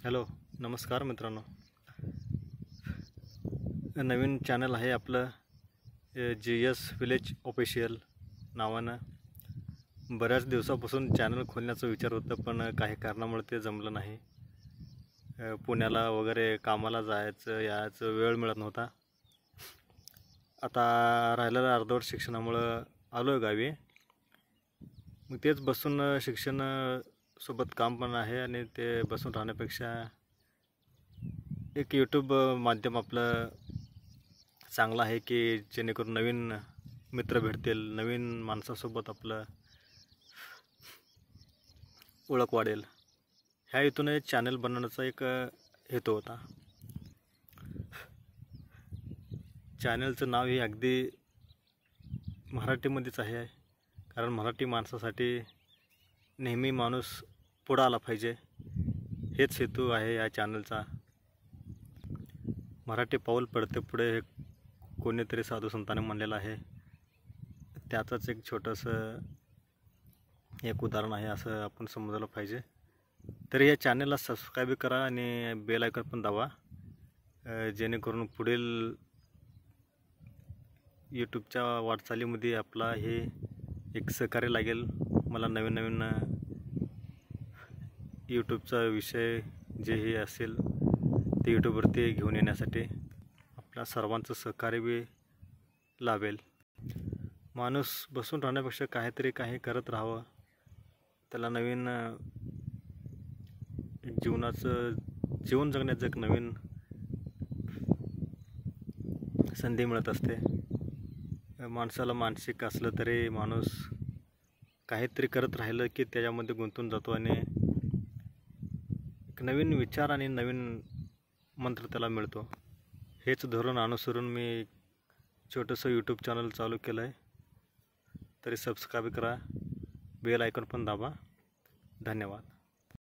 Hello, नमस्कार मित्रांनो. नवीन channel आहे आपलं GS विलेज ऑफिशियल नावानं. बऱ्याच दिवसापासून चॅनल खोलण्याचा विचार होता, पण काही कारणामुळे ते जमलं नाही. पुण्याला वगैरे कामाला जायचं यायचं वेळ मिळत नव्हता. आता राहिलेलं अर्धवट शिक्षणामुळं आलो आहे गावी. मग तेच बसून शिक्षण सोबत काम पण आहे आणि ते बसून राहण्यापेक्षा एक यूट्यूब माध्यम आपलं चांगलं आहे की जेणेकरून नवीन मित्र भेटतील, नवीन माणसासोबत आपलं ओळख वाढेल. ह्या हेतून चॅनल बनवण्याचा एक हेतू होता. चॅनलचं नाव हे अगदी मराठीमध्येच आहे, कारण मराठी माणसासाठी नेहमी माणूस पुढं आला पाहिजे, हेच हेतू आहे या चॅनलचा. मराठी पाऊल पडते पुढे हे कोणीतरी साधू संतांनी म्हणलेलं आहे. त्याचंच एक छोटंसं एक उदाहरण आहे असं आपण समजायला पाहिजे. तर या चॅनलला सबस्क्राईब करा आणि बेल आयकॉन पण दाबा, जेणेकरून पुढील यूट्यूबच्या वाटचालीमध्ये आपला हे एक सहकार्य लागेल. मला नवीन नवीन यूट्यूबचा विषय जे हे असेल ते यूट्यूबवरती घेऊन येण्यासाठी आपल्या सर्वांचं सहकार्य बी लाभेल. माणूस बसून राहण्यापेक्षा काही करत राहावं, त्याला नवीन जीवन जगण्याचं एक नवीन संधी मिळत असते. माणसाला मानसिक असलं तरी माणूस काहीतरी करत राहिलं की त्याच्यामध्ये गुंतून जातो आणि एक नवीन विचार आणि नवीन मंत्र त्याला मिळतो. हेच धोरण अनुसरून मी छोटंसं यूट्यूब चॅनल चालू केलं आहे. तरी सबस्क्राईब करा, बेल आयकॉन पण दाबा. धन्यवाद.